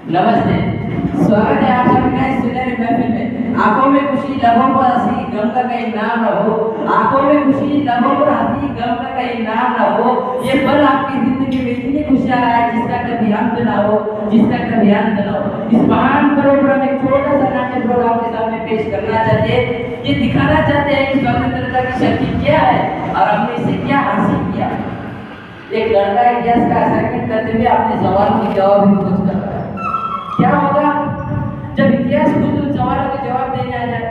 नमस्ते, स्वागत है आप सबका इस सुनहरी महफिल में। आंखों में खुशी, लबों पर हंसी, गम का कहीं नाम न हो। आंखों में खुशी, लबों पर हंसी, गम का कहीं नाम न हो। ये पल आपकी जिंदगी में इतनी खुशियां लाए जिसका कभी अंत ना हो, जिसका कभी अंत ना हो। इस महान प्रोग्राम में छोटा सा नाट्य प्रोग्राम के सामने पेश करना चाहते हैं। ये दिखाना चाहते हैं कि स्वतंत्रता की शक्ति क्या है और हमने इसे क्या हासिल किया। एक लड़का इतिहास का असाइनमेंट करते हुए अपने सवालों के जवाब भी पूछता है। क्या होगा जब इतिहास खुद उन सवालों के जवाब देने आ जाए।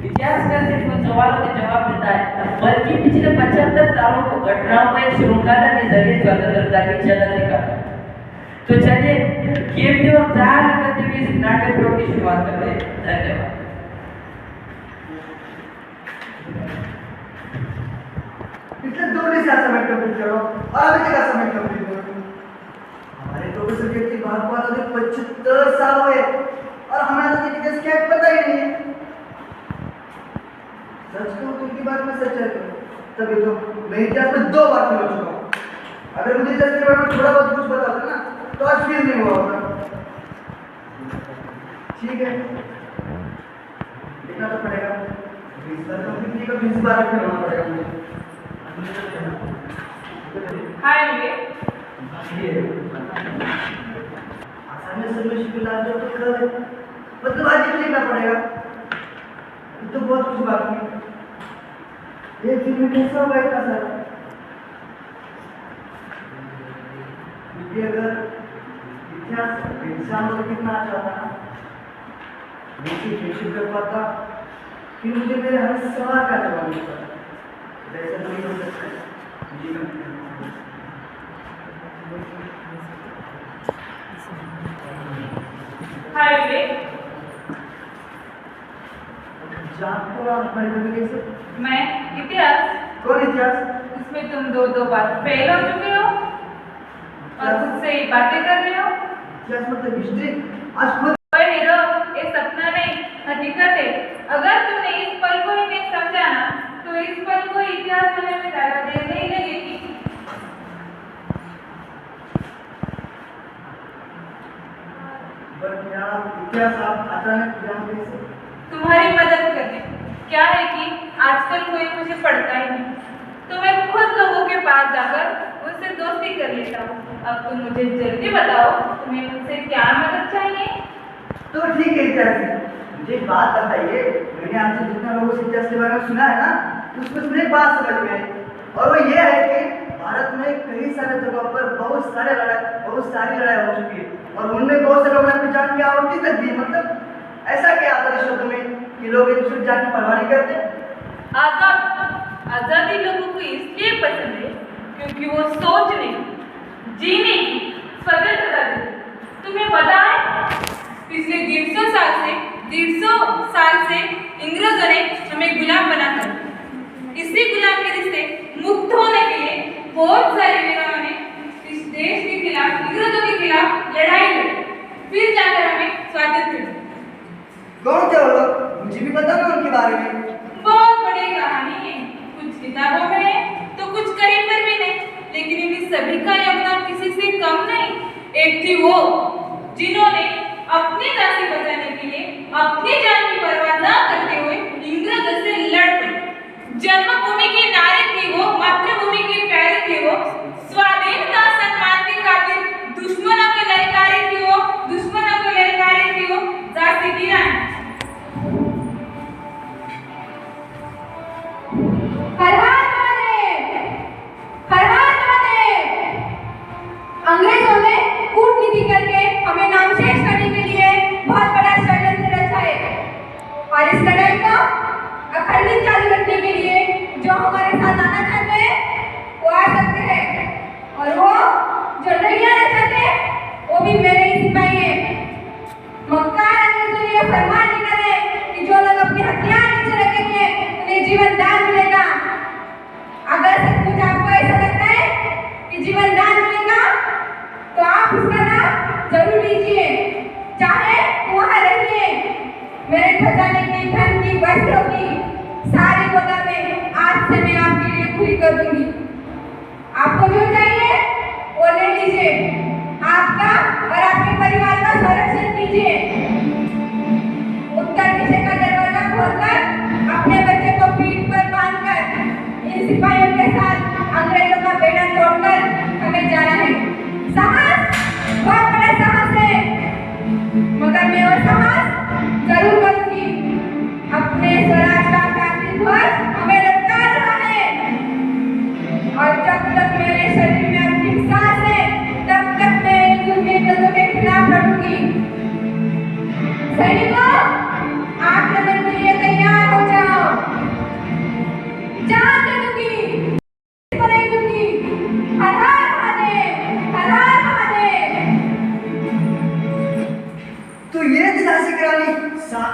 इतिहास का सिर्फ उन सवालों के जवाब देता है, बल्कि पिछले 75 सालों को घटनाओं को एक श्रृंखला के जरिए स्वतंत्रता की झलक दिखाता है। तो चलिए कीमती वक्त जाया न करते हुए इस नाट्य प्रोग्राम की शुरुआत करते हैं। धन्यवाद। पिछले 2 से असाइनमेंट कंप्लीट करो और अभी तक असाइनमेंट कंप्लीट करो। हमारे प्रोफेसर के बात अभी 75 साल हुए और हमारा तो इतिहास क्या पता ही नहीं है। सच कहूं तो उनकी बात में सच है, तभी तो मैं इतिहास में 2 बार फेल हो चुका हूँ। अगर मुझे इतिहास के बारे में थोड़ा बहुत कुछ पता होता ना तो आज फेल नहीं हुआ होता। ठीक है, देखना तो पड़ेगा। इस बार कंप्लीट नहीं कर, इस बार फेल होना पड़ेगा मुझे। हाय विवेक। आसानी से मुश्किल आ जाए तो कर, मतलब आज ही लिखना पड़ेगा। तो बहुत कुछ बाकी है। एक दिन में कैसा होगा इतना सारा? क्योंकि अगर इतिहास एग्जाम में कितना अच्छा होता ना, मुझे कर पाता कि मुझे मेरे हर सवाल का जवाब मिलता। वैसे नहीं हो सकता जीवन में। हाय विवेक। जानते हो आप हमारे घर कैसे? मैं इतिहास। कौन इतिहास? उसमें तुम 2 बार फेल हो चुके हो और मुझसे ही बातें कर रहे हो। इतिहास मतलब हिस्ट्री। आज खुद ओए हीरो, ये सपना नहीं हकीकत है। अगर तुमने इस पल को ही नहीं समझा ना तो इस पल को इतिहास होने में ज्यादा देर नहीं लगेगी। इतिहास आप अचानक जान कैसे? तुम्हारी मदद करने। क्या है कि आजकल कोई मुझे पढ़ता ही नहीं, तो मैं खुद लोगों के पास जाकर उनसे दोस्ती कर लेता हूँ। अब तुम मुझे जल्दी बताओ तुम्हें मुझसे क्या मदद चाहिए। तो ठीक है इतिहास, मुझे एक बात बताइए। मैंने आपसे जितना लोगों से इतिहास के बारे में सुना है ना, उसमें मुझे एक बात समझ में आई और वो ये है कि भारत में कई सारे जगहों पर बहुत सारी लड़ाई हो चुकी है और उनमें बहुत से लोगों ने अपनी जान की आहुति तक दी। मतलब ऐसा क्या आता है शब्द में कि लोग एक दूसरे जान की परवाह नहीं करते? आजादी लोगों को इसलिए पसंद है क्योंकि वो सोचने, जीने की स्वतंत्रता देती। तुम्हें पता है पिछले 150 साल से इंग्रजों ने हमें गुलाम बनाकर इसी गुलामगिरी से मुक्त होने के लिए बहुत सारे वीरों ने इस देश के खिलाफ, इंग्रजों के खिलाफ लड़ाई लड़ी, फिर जाकर हमें स्वातंत्र्य मिला। कौन थे वो लोग? मुझे भी पता ना उनके बारे में। बहुत बड़ी कहानी है, कुछ किताबों में है तो कुछ कहीं पर भी नहीं, लेकिन इन सभी का योगदान किसी से कम नहीं। एक थी वो जिन्होंने अपनी दासी बचाने के लिए अपनी जान की परवाह न करते हुए इंग्रजों से लड़ पड़ी। जन्मभूमि की नारी थी वो, मातृभूमि की प्यारी थी वो, स्वाधीनता सम्मान की खातिर दुश्मनों को ललकारी थी वो, झांसी की रानी। अंग्रेजों ने कूटनीति करके हमें नामशेष करने के लिए बहुत बड़ा षड्यंत्र रचा है और इस लड़ाई को अखंडित चालू रखने के लिए जो हमारे साथ आना चाहते हैं वो आ सकते हैं और वो जो नहीं आना चाहते वो भी मेरे ही सिपाही हैं। मक्कार अंग्रेजों ने यह फरमान निकाला है कि जो लोग अपने हथियार नीचे रखेंगे उन्हें जीवन दान मिलेगा। अगर सचमुच आपको ऐसा लगता है कि जीवन दान मिलेगा तो आप इसका नाम जरूर लीजिए, चाहे वहाँ रहिए। मेरे खजाने की, धन की, वस्त्रों की सारी गोदामें आज से मैं आपके लिए खुली कर दूंगी। आपको जो चाहिए वो ले लीजिए। आपका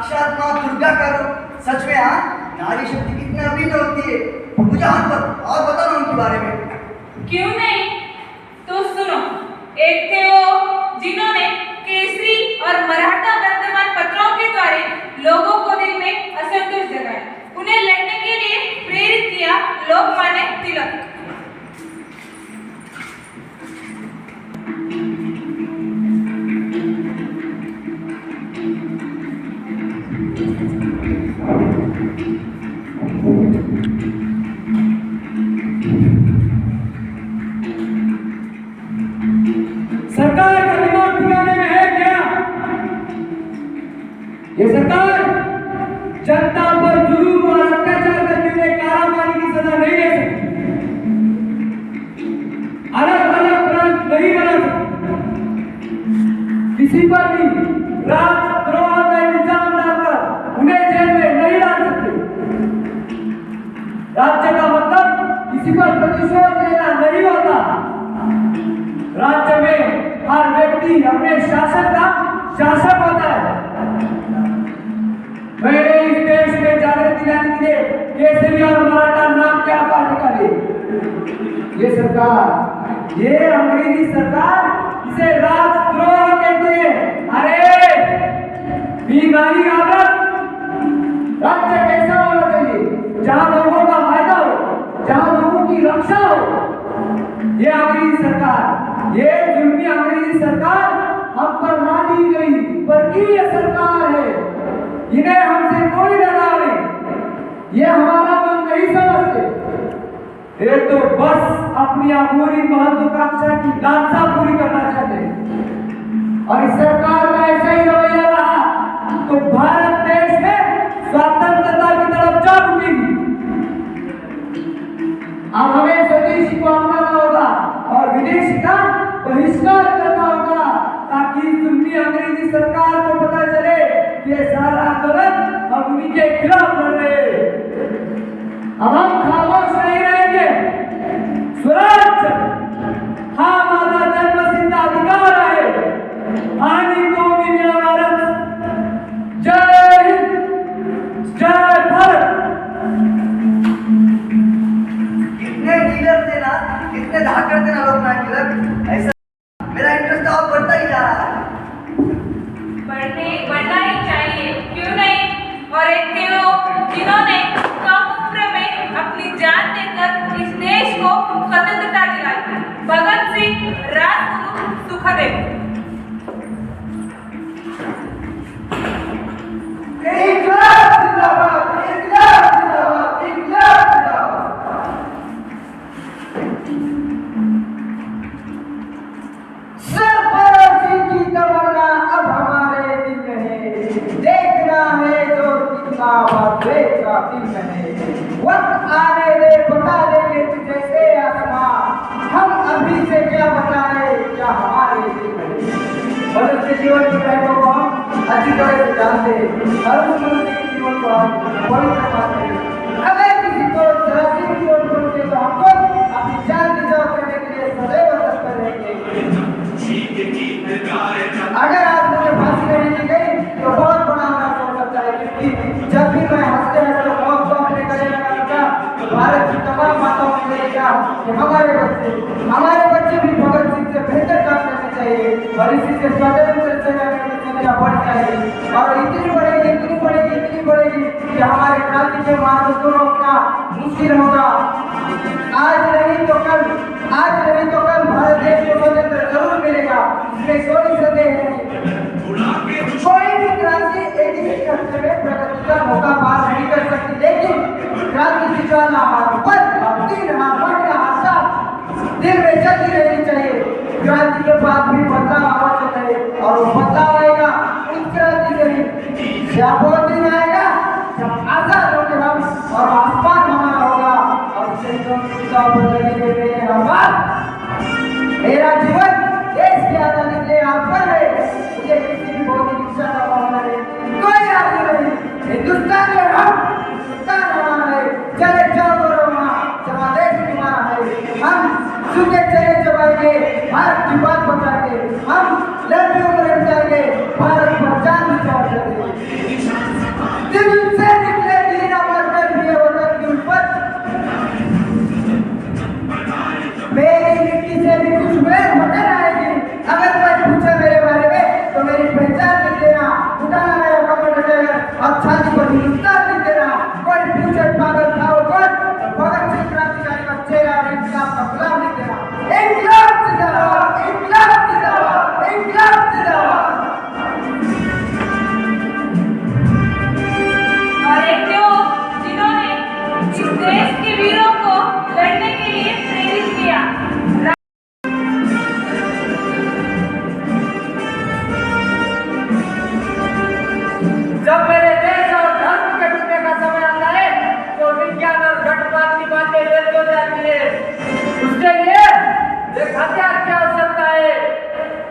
साक्षात माँ दुर्गा का रूप। सच में हाँ, नारी शक्ति कितनी अभिन्न होती है। मुझे और बताओ ना उनके बारे में। क्यों नहीं, तो सुनो। एक थे वो जिन्होंने केसरी और मराठा वर्तमान पत्रों के द्वारा लोगों को दिल में असंतोष जगाया, उन्हें लड़ने के लिए प्रेरित किया लोकमान्य तिलक। सरकार का दिमाग ठिकाने में है क्या? ये सरकार जनता पर जुलूम और अत्याचार करके उन्हें कारावास की सजा नहीं दे सकती, अलग अलग प्रांत नहीं बना सकती, किसी पर भी राजद्रोह का इल्जाम डालकर उन्हें जेल में नहीं डाल सकते। राज्य का मतलब किसी पर प्रतिशोध लेना नहीं होता। राज्य में हर व्यक्ति अपने शासन का शासक होता है। मैंने इस देश में जागृति लाने के लिए केसरी और मराठा नाम क्या बात निकाली। ये सरकार, ये अंग्रेजी सरकार, इसे राजद्रोह कहते हैं। अरे बीमारी आदत, राज्य कैसा होना चाहिए? जहां लोगों का फायदा हो, जहां लोगों की रक्षा हो। ये अंग्रेजी सरकार, ये जुल्मी अंग्रेजी सरकार हम पर ना दी गई वर्गीय सरकार है। इन्हें हमसे कोई लगाव नहीं, ये हमारा मन नहीं समझते। ये तो बस अपनी अधूरी महत्वाकांक्षा की लालसा पूरी करना चाहते हैं। और इस सरकार का ऐसा ही रवैया रहा तो भारत देश में स्वतंत्रता की तरफ जा रुकेगी। अब हमें स्वदेशी को अपनाना होगा और विदेशी का बहिष्कार करना होगा, ताकि जुल्मी अंग्रेजी सरकार को पता चले कि ये सारा आंदोलन हम उन्हीं के खिलाफ लड़ रहे हैं। अब हम खामोश नहीं रहेंगे। स्वराज्य हाँ हमारा जन्मसिद्ध अधिकार है। हानि को भी मेरा भारत। जय हिंद, जय भारत। कितने डीलर थे ना, कितने धाकर थे ना लोकमान्य तिलक। ऐसा मेरा इंटरेस्ट और बढ़ता ही जा रहा है। बढ़ना ही चाहिए, क्यों नहीं। और एक थे वो जिन्होंने कम उम्र में अपनी जान देकर इस देश को स्वतंत्रता दिलाई, भगत सिंह, राजगुरु, सुखदेव। इंकलाब जिंदाबाद, इंकलाब जिंदाबाद, इंकलाब जिंदाबाद। सरफराजी की तमन्ना अब हमारे दिल में है, देखना है जो कितना बादे का दिल में है। वक्त आने दे, बता देंगे तुझे से आसमां, हम अभी से क्या बताएं क्या हमारे दिल में है। मनुष्य जीवन की पहलुओं को हम अच्छी तरह से जानते हैं, हर उस मनुष्य के जीवन को हम पवित्र मानते हैं। अगर किसी को जरा सी भी चोट पहुंचे तो हम खुद अपनी जान बचाव करने के लिए सदैव तत्पर रहेंगे। अगर आज मुझे फांसी नहीं दी गई तो बहुत बड़ा अनाथ हो सकता है, क्योंकि जब भी मैं हंसते हंसते मौत को अपने गले लगा था तो भारत की तमाम माताओं ने मेरे कहा कि हमारे बच्चे भी भगत सिंह से बेहतर काम करने चाहिए और इसी से स्वतंत्र सेना की संख्या बढ़ जाएगी और इतनी बढ़ेगी कि हमारे क्रांति के महामजदूरों का मुश्किल होगा। आज नहीं तो कल भारत देश को स्वतंत्र जरूर मिलेगा, इसमें कोई संदेह नहीं। कोई भी क्रांति एक ही हफ्ते में प्रगति का मौका पार नहीं कर सकती, लेकिन क्रांति की ज्वाला हर पल, हर दिन, हर महीना, हर साल दिल में चलती रहनी चाहिए। क्रांति के बाद भी बदलाव आवश्यक है और वो बदलाव आएगा उस क्रांति से ही। क्या बहुत दिन आएगा जब आजाद होंगे हम और आसमान हमारा होगा और शहीदों की चिताओं पर लगेंगे मेरे आवाज। मेरा जीवन देश की आजादी के लिए आपका है, मुझे किसी भी भौतिक इच्छा का मामला नहीं, कोई आदमी नहीं। हिंदुस्तान में हिंदुस्तान हमारा है, चले जाओ करो वहाँ जहाँ देश तुम्हारा है। हम सुनते चले चलाएंगे, भारत की बात बताएंगे, हम लड़कियों को लड़ जाएंगे, भारत पर जान निकाल देंगे।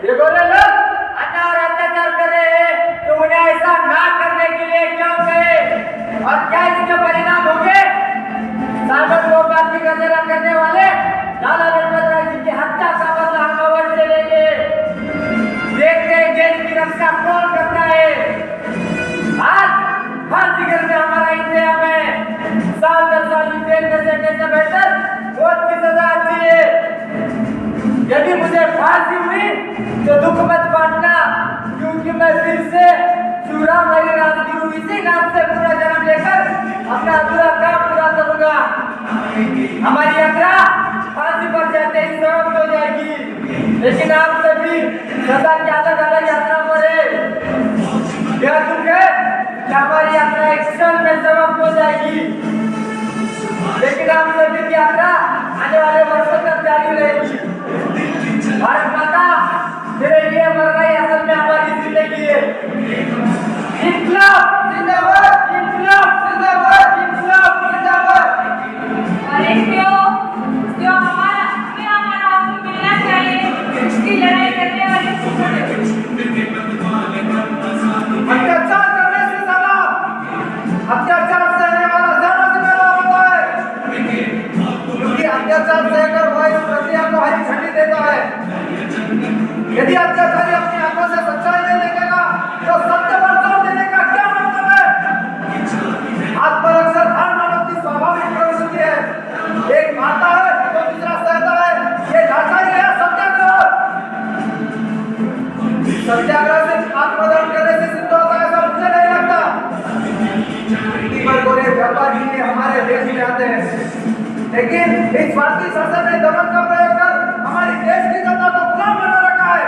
ये गोरे लोग अन्याय और अत्याचार कर रहे हैं, तो उन्हें ऐसा ना करने के लिए क्यों कहे और क्या इसके परिणाम होंगे? साइबर लोकपाल की गर्जना करने वाले लाला लाजपत राय जी की हत्या का बदला हम अवश्य लेंगे। देखते हैं देश की रक्षा कौन करता है। आज फांसी में हमारा इंडिया में साल 10 साल की जेल में रहने से बेहतर मौत की सजा अच्छी है। यदि मुझे फांसी हुई तो दुख मत बांटना, क्योंकि मैं फिर से शिवराम हरि राम गुरु इसी नाम से पूरा जन्म लेकर अपना अधूरा काम पूरा करूंगा। हमारी यात्रा फांसी पर जाते ही समाप्त हो जाएगी, लेकिन आप सभी सदा की अलग अलग यात्रा पर है। यह दुख है कि हमारी यात्रा एक क्षण में समाप्त हो जाएगी, लेकिन आप सभी की यात्रा आने वाले वर्षों तक जारी रहेगी। भारत माता मेरे लिए मर रही, असल में हमारी जिंदगी है। इनकलाब जिंदाबाद, इनकलाब जिंदाबाद, इनकलाब जिंदाबाद। अरे क्यों हमें हमारा हक मिलना चाहिए। उसकी लड़ाई करने वाले अत्याचार करने से ज्यादा अत्याचार सहने वाला ज्यादा जिम्मेदार होता है, क्योंकि अत्याचार सहकर वह इस प्रक्रिया को हरी झंडी देता है। यदि अत्याचारी अपनी आंखों से सच्चाई नहीं देखेगा तो सत्य पर जोर देने का क्या मतलब है? आज पर अक्सर हर मानव की स्वाभाविक प्रवृत्ति है, एक मारता है तो दूसरा सहता है। ये लाचारी है सत्याग्रह। सत्याग्रह से आत्मदान करने से सिद्ध होता है, ऐसा मुझे नहीं लगता। गोरे व्यापारी हमारे देश में आते हैं, लेकिन इस स्वार्थी शासन ने दमन का प्रयोग कर हमारी देश की जनता को गुलाम बना रखा है।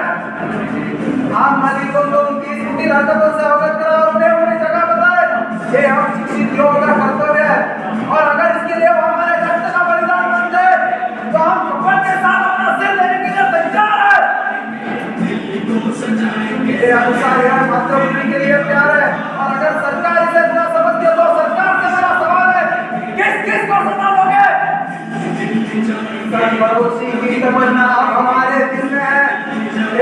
आम नागरिकों को उनकी स्थिति हरकतों से अवगत करा और उन्हें उनकी जगह बताए, ये हम शिक्षित लोगों का कर्तव्य है। और अगर इसके लिए वो हमारे रक्त का बलिदान बनते तो हम कफन के साथ अपना सिर देने के लिए तैयार है। ये अनुसार यह मातृभूमि के लिए प्यार है, और अगर सरकार इसे न समझती है तो सरकार से मेरा सवाल है, किस को संभालोगे? सर्वरोसी की तमन्ना अब हमारे दिल में है,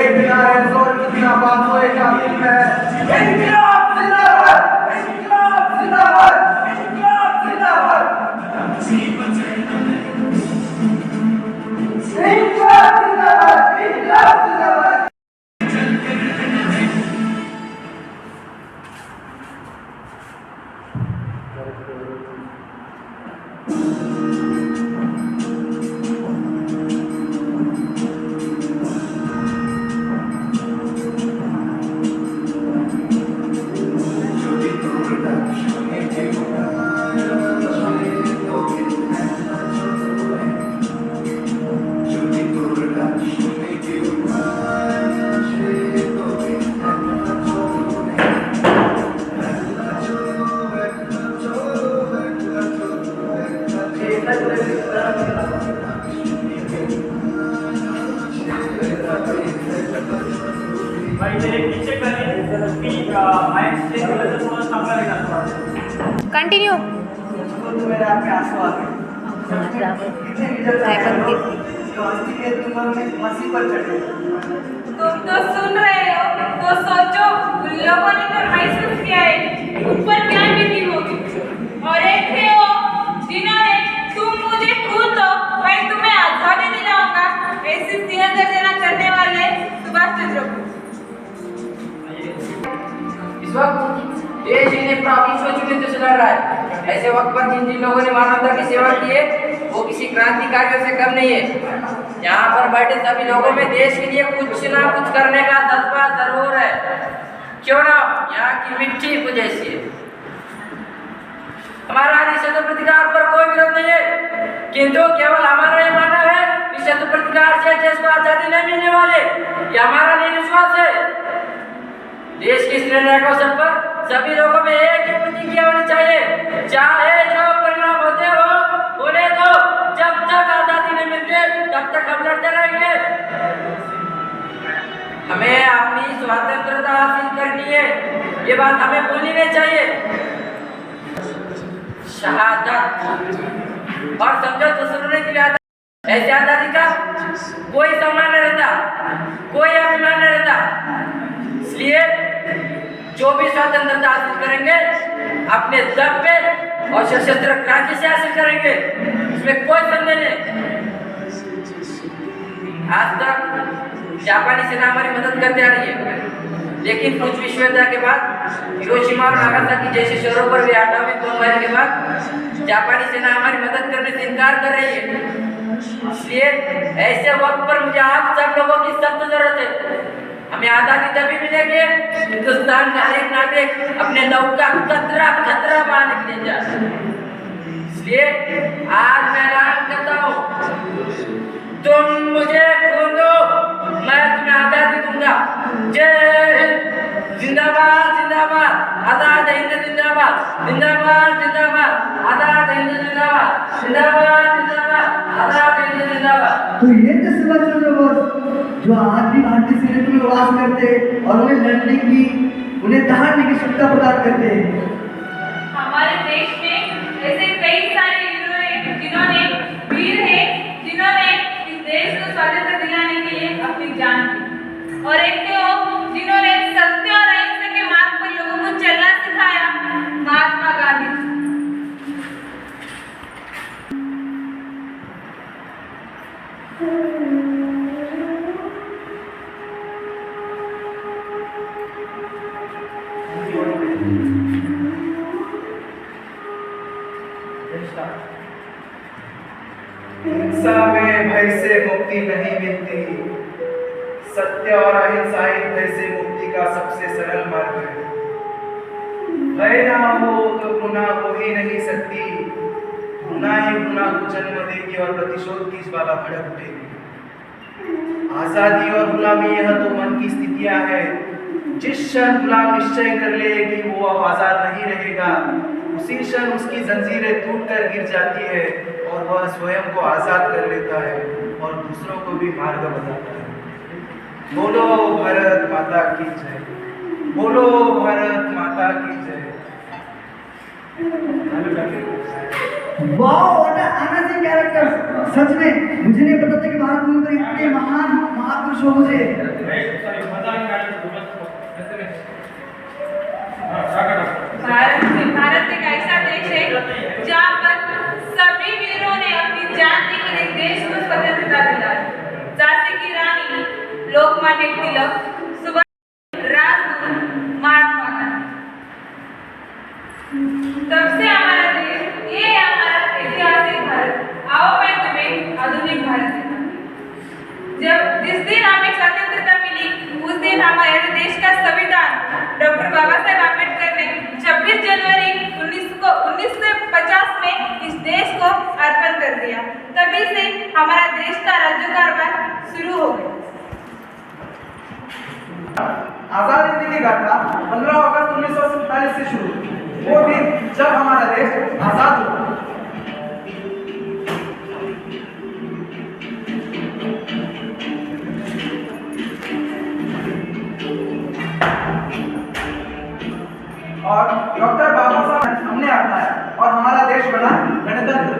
एक नारे जोर कितना बात होए का दिल में है। इनकलाब जिंदाबाद, इनकलाब जिंदाबाद, इनकलाब जिंदाबाद, इनकलाब जिंदाबाद, इनकलाब जिंदाबाद। कंटिन्यू। तो मेरे आप में आंसू आ गए। कितने लीडर आए हैं जो हंसी के तुम में फांसी पर चढ़े। तुम तो सुन रहे हो तो सोचो उन लोगों ने तो महसूस किया है उन पर क्या बीती होगी। और एक थे वो जिन्होंने तुम मुझे खून दो मैं तुम्हें आजादी दिलाऊंगा ऐसी सिंह गर्जना करने वाले सुभाष चंद्र बोस। इस वक्त देश इन्हें विश्व युद्ध से लड़ रहा है। ऐसे वक्त पर जिन जिन लोगों ने मानवता की सेवा की है वो किसी क्रांतिकारियों से कम नहीं है। यहाँ पर बैठे सभी लोगों में देश के लिए कुछ ना कुछ करने का जज्बा जरूर है। क्यों ना यहाँ की मिट्टी कुछ ऐसी है। हमारा निषेध प्रतिकार पर कोई विरोध नहीं है, किंतु केवल हमारा ये मानना है निषेध प्रतिकार से देश को आजादी नहीं मिलने वाले, ये हमारा निर्विश्वास है। देश की निर्णय अवसर पर सभी लोगों में एक ही प्रतिक्रिया होनी चाहिए, चाहे जो परिणाम होते हो उन्हें तो जब तक आजादी नहीं मिलती तब तक हम लड़ते रहेंगे। हमें अपनी स्वतंत्रता हासिल करनी है, ये बात हमें भूलनी नहीं चाहिए। शहादत और समझो तो सुनने के लिए ऐसे आज़ादी का कोई सम्मान नहीं रहता, कोई अभिमान नहीं रहता। इसलिए जो भी स्वतंत्रता हासिल करेंगे अपने दम पे और सशस्त्र क्रांति से हासिल करेंगे, इसमें कोई संदेह नहीं। आज तक जापानी सेना हमारी मदद करते आ रही है, लेकिन कुछ विश्व युद्ध के बाद हिरोशिमा और नागासाकी जैसे शहरों पर भी एटॉमिक बम गिरने के बाद जापानी सेना हमारी मदद करने से इनकार कर रही है। इसलिए ऐसे वक्त पर मुझे आप सब लोगों की सख्त जरूरत है। हमें आज़ादी तभी मिलेगी हिंदुस्तान का हर एक नागरिक अपने लहू का खतरा बांध के जाए। इसलिए आज मैं ऐलान करता हूँ, तुम मुझे खून दो, मैं तुम्हें आज़ादी दूंगा। जय हिंद, जिंदाबाद जिंदाबाद, आज़ाद हिंद जिंदाबाद, जिंदाबाद जिंदाबाद, आज़ाद हिंद जिंदाबाद, जिंदाबाद जिंदाबाद, आज़ाद हिंद जिंदाबाद। तो ये थे सुभाष चंद्र बोस, जो आज भी भारतीय सैनिकों में वास करते और उन्हें लड़ने की, उन्हें दहाड़ने की क्षमता प्रदान करते हैं। हमारे देश में ऐसे कई सारे हीरो हैं जिन्होंने वीर हैं, जिन्होंने इस देश को स्वाधीनता दिलाने के लिए अपनी जान दी, और एक थे वो जिन्होंने सत्य और अहिंसा के मार्ग पर लोगों को चलना सिखाया, महात्मा गांधी। हिंसा में भय से मुक्ति नहीं मिलती, सत्य और अहिंसा ही भय से मुक्ति का सबसे सरल मार्ग है। भय ना हो तो गुना हो ही नहीं सकती, गुना ही गुना को जन्म देगी और प्रतिशोध की ज्वाला भड़क उठेगी। आजादी और गुलामी यह तो मन की स्थितियां हैं। जिस क्षण गुलाम निश्चय कर ले कि वो अब आजाद नहीं रहेगा, उसी क्षण उसकी जंजीरें टूटकर गिर जाती है और वह स्वयं को आजाद कर लेता है और दूसरों को भी मार्ग बताता है। बोलो भारत माता की जय, बोलो भारत माता की जय। वाह, व्हाट अ अमेजिंग कैरेक्टर। सच में मुझे नहीं पता था कि भारत में तो इतने महान महापुरुष हो मुझे। भारत एक ऐसा देश है जहाँ पर सभी वीरों ने अपनी जान देकर इस देश को स्वतंत्रता दिलाई। झांसी की रानी, लोकमान्य तिलक, सुभाष, राजगुरु, महात्मा गांधी। तब से हमारा देश, ये हमारा ऐतिहासिक भारत। आओ मैं तुम्हें आधुनिक भारत दिखाती हूँ। जब जिस दिन हमें स्वतंत्रता मिली, उस दिन हमारे देश का संविधान डॉक्टर बाबा साहेब आम्बेडकर ने 26 जनवरी 1950 में इस देश को अर्पण कर दिया। तभी से हमारा देश का राज्य कारभार शुरू हो गया। आजाद हिंद की गाथा 15 अगस्त 1947 से शुरू हुई। वो दिन जब हमारा देश आजाद हुआ। और डॉक्टर बाबा साहब हमने अपनाया और हमारा देश बना गणतंत्र।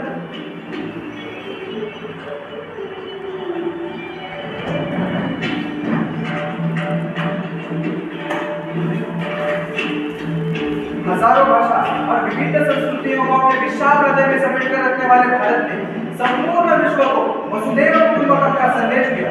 हजारों भाषा और विभिन्न संस्कृतियों को अपने विशाल हृदय में समेट कर रखने वाले भारत ने संपूर्ण विश्व को वसुधैव कुटुंबकम का संदेश दिया।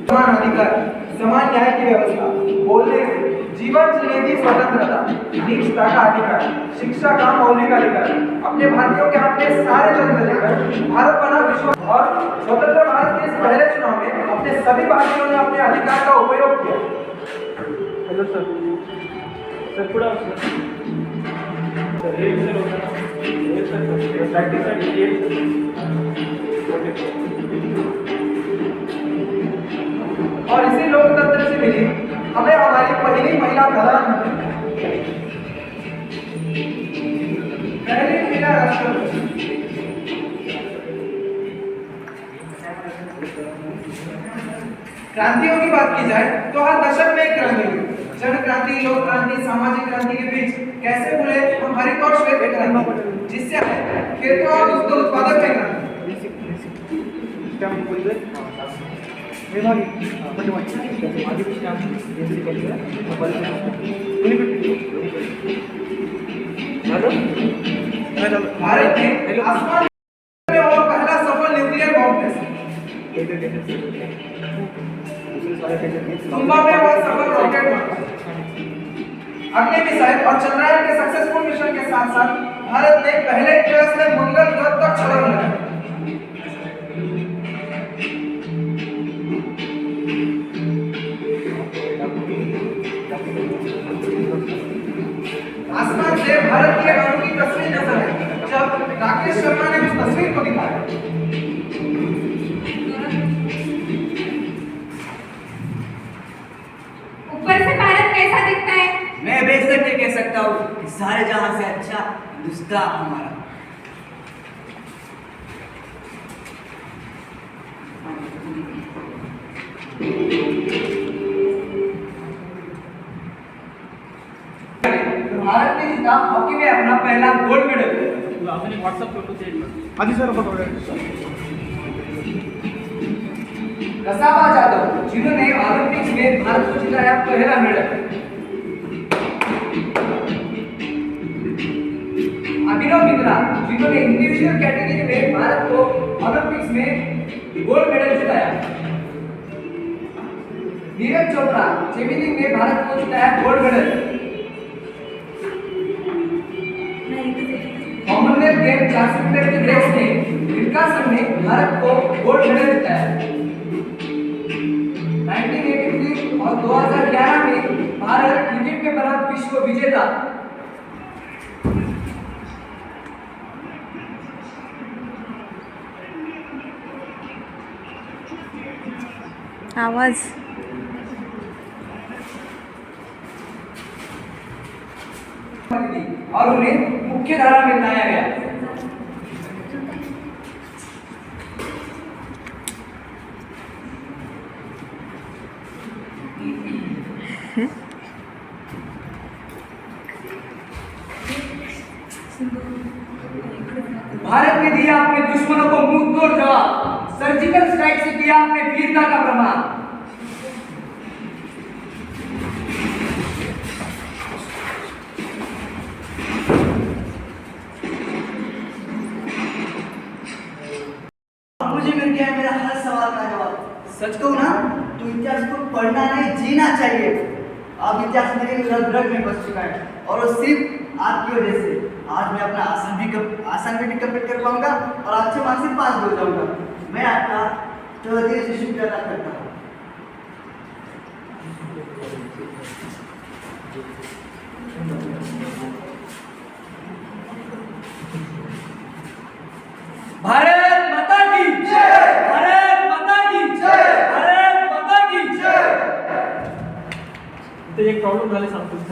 समान अधिकार, समान न्याय की व्यवस्था, बोलने से जीवन जीने की स्वतंत्रता, निष्ठा का अधिकार, शिक्षा का मौलिक अधिकार, अपने भारतीयों के हाथ में सारे जंग लेकर भारत बना विश्व। और स्वतंत्र भारत के इस पहले चुनाव में अपने सभी भारतीयों ने अपने अधिकार का उपयोग किया। हेलो सर, सर थोड़ा और इसी लोकतंत्र से मिली हमें हमारी पहली महिला प्रधानमंत्री, पहली महिला राष्ट्रपति, क्रांतियों की बात की जाए तो हर दशक में एक क्रांति हुई। जन क्रांति, लोक क्रांति, सामाजिक क्रांति के बीच कैसे बोले हम हरित और श्वेत क्रांति, जिससे खेतों और दुग्ध उत्पादक में क्रांति। भारत ने आसमान में वो पहला सफल न्यूक्लियर बॉम्ब टेस्ट, तुम्बा में वो सफल रॉकेट अग्नि मिसाइल और चंद्रयान के सक्सेसफुल मिशन के साथ साथ भारत ने पहले प्रयास में मंगल ग्रह तक छलांग लगाई। आसमान से भारत की अनोखी तस्वीर नजर आई जब राकेश शर्मा ने उस तस्वीर को दिखाया। ऊपर से भारत कैसा दिखता है? मैं बेशक के कह सकता हूँ कि सारे जहां से अच्छा हिंदुस्तान हमारा। भारत ने जीता हॉकी में अपना पहला गोल्ड मेडल। रसाबा जादव जिन्होंने ओलंपिक्स में भारत को जिताया पहला मेडल। अभिनव बिंद्रा जिन्होंने इंडिविजुअल कैटेगरी में भारत को ओलंपिक्स में गोल्ड मेडल जिताया। नीरज चोपड़ा जेवलिन में भारत को जिताया gold medal. Commonwealth game 400 metre की रेस में मिल्खा सिंह ने भारत को गोल्ड मेडल जिताया। 1983 और 2011 में भारत क्रिकेट में बना विश्व विजेता। आवाज और उन्हें मुख्य धारा में लाया गया। भारत ने दिया अपने दुश्मनों को मुंह तोड़ जवाब। सर्जिकल स्ट्राइक से किया अपने वीरता का प्रमाण। मुझे मिल गया है मेरा हर सवाल का जवाब। सच कहूँ ना तो इतिहास को पढ़ना नहीं जीना चाहिए। अब इतिहास मेरे रग रग में बस चुका है और वो सिर्फ आपकी वजह से। आज मैं अपना आसान भी कंप्लीट कर पाऊंगा और अच्छे मार्क्स से पास हो जाऊंगा। मैं आपका तहे से शुक्रिया अदा करता हूँ।